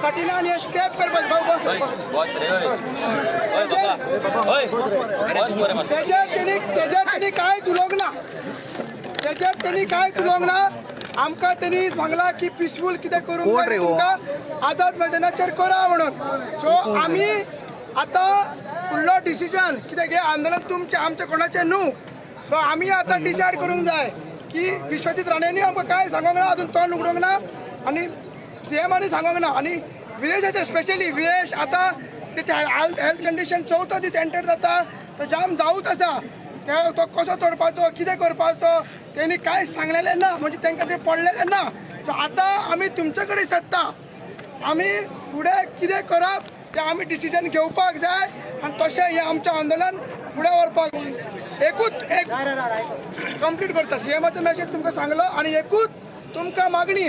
कठीण आणि स्टेप करपाक भाऊ बस बॉस रे ओय बाबा ओय बॉस बरे मस्त तेजेर त्यांनी कांयच उलोवंक ना तेजेर त्यांनी कांयच उलोवंक ना आमकां त्यांनी सांगला की पिसफूल कितें करूंक जाय तुमकां आझाद मैदानाचेर करा म्हणून सो आमी आतां फुडलो डिसिजन कितें घे आंदोलन तुमचें आमचें कोणाचें न्हू सो आमी आतां डिसायड करूंक जाय की विश्वजीत राणेंनी आमकां कांय सांगोंक ना अजून तोंड उगडोंक ना आनी सीएमांनी सांगोंक ना आनी विलेजाचें स्पेशली विलेज आतां तेचे हेल्थ कंडिशन चवथो दीस एंटर जाता तो जाम जावूच आसा तो कसो तोडपाचो कितें करपाचो तेणी कांयच सांगलेलें ना म्हणजे तांकां तें पडलेलें ना सो आतां आमी तुमचे कडेन सत्ता आमी फुडें कितें करप तें आमी डिसिजन घेवपाक जाय आनी तशें हें आमचें आंदोलन फुडें व्हरपाक एकूच एक कंप्लीट करता सीएमाचो मॅसेज तुमकां सांगलो आनी एकूच तुमकां मागणी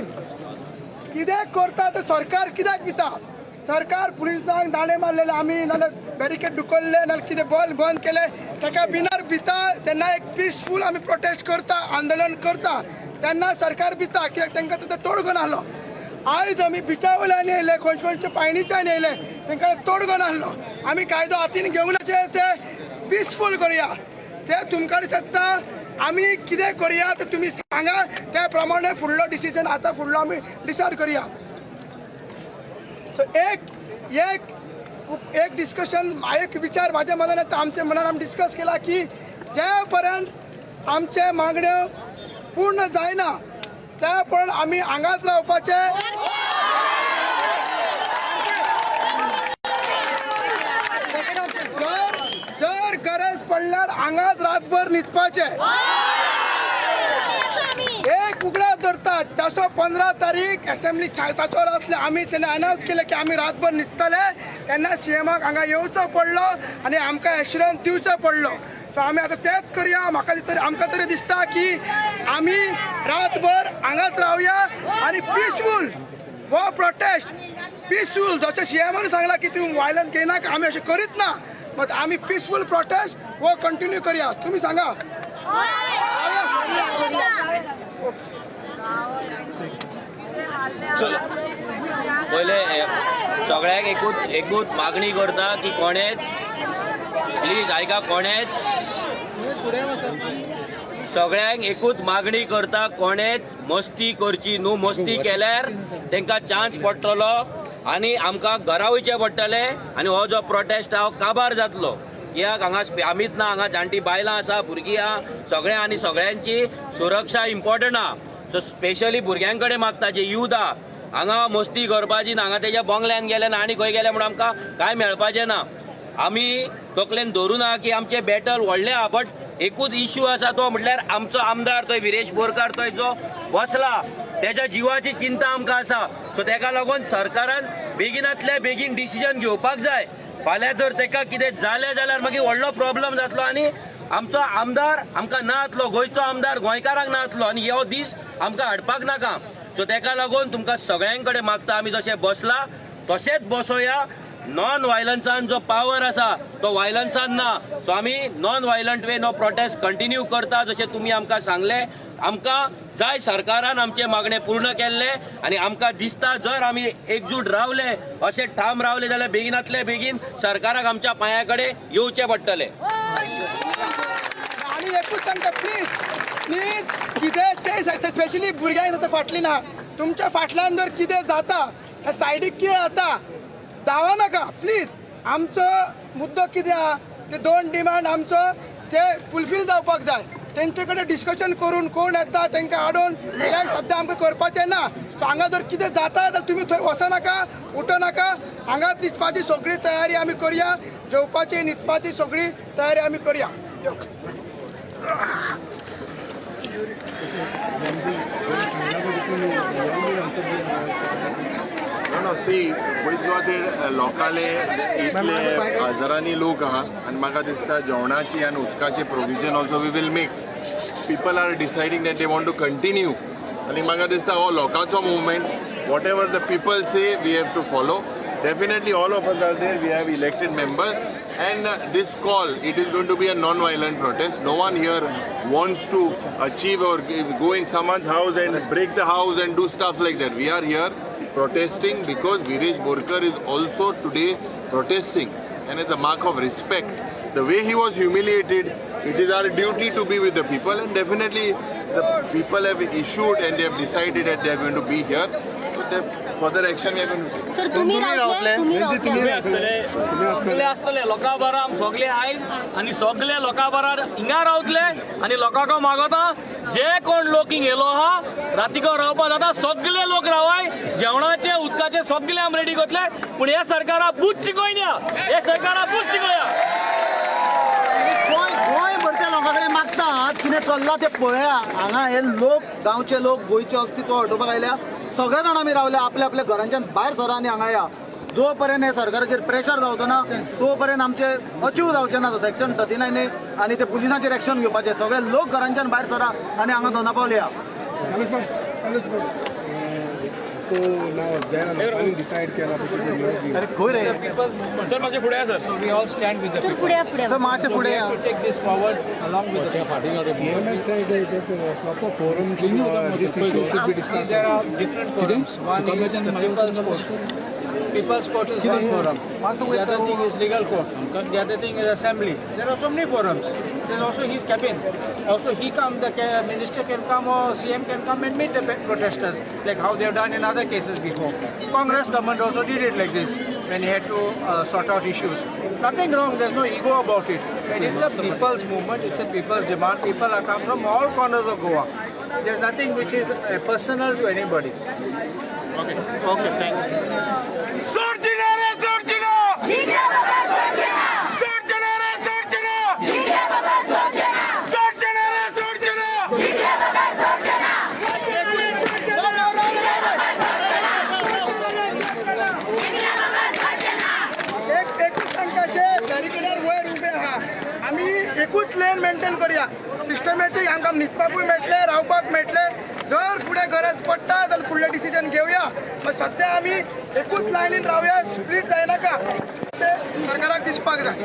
कितें करता तें सरकार कित्याक भिता सरकार पुलिसांक दाणे मारलेले आमी नाल्यार बॅरिकेड दुखोल्ले नाल्यार कितें बंद केले ताका बिनार भिता तेन्ना एक पिसफूल आमी प्रोटेस्ट करता आंदोलन करता तेन्ना सरकार भिता कित्याक तांकां तो तोडगो नाहलो आयज आमी बिचा वयल्यान येयले खंयच्या पायणीच्यान येयले तांकां तोडगो नाहलो आमी कायदो हातीन घेवनाचे ते पिसफूल करुया ते तुमकां सत्ता आमी कितें करुया ते तुमी सांगा त्या प्रमाणे फुडलो डिसिजन आतां फुडलो आमी डिसायड करुया सो एक डिस्कशन एक विचार माझ्या मनात येता आमच्या मनात आमी डिस्कस केला की जे पर्यंत आमचे मागण्यो पूर्ण जायना त्या पर्यंत आमी हांगाच रावपाचे जर गरज पडल्यार हांगाच रातभर न्हिदपाचे एक उगडा धरतात ताचो 15 तारीख असेंब्ली चाचो आसले आमी तेन्ना अनाउन्स केले की आमी रातभर न्हिदतले तेन्ना सीएमाक हांगा येवचो पडलो आनी आमकां एश्युरन्स दिवचो पडलो सो आमी आतां तेंच करया आमकां तरी दिसता की आमी रातभर हांगाच रावया आनी पिसफूल हो प्रोटेस्ट पिसफूल जशें सीएमान सांगला की तुम्ही वायलन्स घेयनाका आमी अशें करीत ना बट आमी पिसफूल प्रोटेस्ट हो कंटिन्यू करया तुमी सांगा पहिले सगळ्यांक एकूच मागणी करता की कोणेच प्लीज आयका कोणेच सगळ्यांक एकूच मागणी करता कोणेच मस्ती करची न्हू मस्ती केल्यार तांकां चान्स पडटलो आनी आमकां घरा वयचें पडटलें आनी हो जो प्रोटेस्ट हा काबार जातलो कित्याक हांगा आमीच ना हांगा जाणटी बायलां आसा भुरगीं आहा सगळे आनी सगळ्यांची सुरक्षा इम्पॉर्टंट आहा सो स्पेशली भुरग्यां कडेन मागता जे यूथ आहा हांगा मस्ती करपाची ना हांगा तेज्या बंगल्यान गेले ना आनी खंय गेले म्हणून आमकां कांय मेळपाचें ना आमी तकलेन धरून आहा की आमचें बॅटल व्हडलें आहा बट एकूच इश्यू आसा तो म्हटल्यार आमचो आमदार थंय विरेश बोरकार थंय जो बसला तेज्या जिवाची चिंता आमकां आसा सो तेका लागून सरकारान बेगिनांतल्या बेगीन डिसिजन घेवपाक जाय फाल्यां जर तेका कितें जालें जाल्यार मागीर व्हडलो प्रॉब्लम जातलो आनी आमचो आमदार आमकां ना जातलो गोंयचो आमदार गोंयकारांक ना जातलो आनी हो दीस आमकां हाडपाक नाका सो तेका लागून तुमकां सगळ्यां कडेन मागता आमी जशें बसला तशेंच बसोया नॉन वायलन्सान जो पावर आसा तो वायलन्सान ना सो आमी नॉन वायलंट वे नो प्रोटेस्ट कंटिन्यू करता जशें तुमी आमकां सांगलें आमकां जाय सरकारान आमचे मागणे पूर्ण केल्ले आनी आमकां दिसता जर आमी एकजूट रावले अशें ठाम रावले जाल्यार बेगिनांतले बेगीन सरकाराक आमच्या पांया कडेन येवचें पडटलें आनी एकूच सांगता प्लीज कितें ते स्पेशली भुरग्यांक जाता फाटली ना तुमच्या फाटल्यान जर कितें जाता सायडीक कितें जाता जावं नाका प्लीज आमचो मुद्दो कितें आहा ते 2 डिमांड आमचो ते फुलफील जावपाक जाय तेंचे कडेन डिस्कशन करून कोण येता तांकां हाडून हे सद्या आमकां करपाचें ना सो हांगा जर कितें जाता जाल्यार तुमी थंय वचनाका उठनाका हांगा न्हिदपाची सगळी तयारी आमी करया जेवपाची न्हिदपाची सगळी तयारी आमी करया No, see, लोकाले इतले हजारांनी लोक आहा आनी म्हाका दिसता जेवणाची आनी उदकाची provision also we will make people are deciding that they want to continue आनी म्हाका दिसता हो लोकांचो movement whatever the people say we have to follow definitely all of us are there we have elected members and this call it is going to be a non-violent protest no one here wants to achieve or go in someone's house and break the house and do stuff like that we are here protesting because Viresh Borkar is also today protesting, and as a mark of respect, the way he was humiliated, it is our duty to be with the people, and definitely the people have issued and they have decided that they are going to be here. So the further action we are going to take. Sir तुम्ही रावतले सगळे असतले लोकां बरा सगळे oil आणि सगळे लोकां बरा हिंगा रावतले आणि लोकांक मागता जे कोण लोक हिंग येलो हा रातीको रावपा जाता सगळे लोक रावाय जेवणाचे उदकाचे सगळे आम रेडी करतले पूण हे सरकारा बूथ शिकोयना हे सरकारा बूथ शिकोया गोंय भरच्या लोकां कडेन मागतात कितें चल्लां तें पळया. हांगा हे लोक गांवचे लोक गोंयचे अस्तित्व हटोवपाक आयल्या. सगळे जाण आमी रावले आपल्या आपल्या घरांच्यान भायर सरा आनी हांगा या. जो पर्यंत हे सरकाराचेर प्रेशर जावचो ना तो पर्यंत आमचे अचीव जावचे ना सेक्शन 39 आनी ते पुलिसांचेर एक्शन घेवपाचे. सगळे लोक घरांच्यान भायर सरा आनी हांगा दोना पावले या. So now Jayan decide केला अरे खंय रे सर माझे पुढे आहे sir We all stand with the sir पुढे पुढे सर मातशे फुडें या. to take this forward along with the people. CMS said that proper forum this issue should be discussed. There are different forums. One is the People's Court. People's Court is one forum. The other thing is legal court. The other thing is assembly. There are so many forums. There's also his cabin. Also he come, the minister can come or CM can come and meet the protesters, like how they have done in other cases before. Congress government also did it like this when he had to sort out issues. Nothing wrong. There's no ego about it. And it's a people's movement. It's a people's demand. People are come from all corners of Goa. There's nothing which is personal to anybody. Okay thank you एकूच संख्याचे बॅरिकेडार वयर उभे आहा. आमी एकूच लेन maintain करूया. Systematic आमकां न्हिदपाकूय मेळटले रावपाक मेळटले. जर फुडें गरज पडटा जाल्यार फुडलें डिसिजन घेवया. पण सध्या आमी एकूच लायनीन रावया. स्प्लीट जायनाका ते सरकाराक दिसपाक जाय.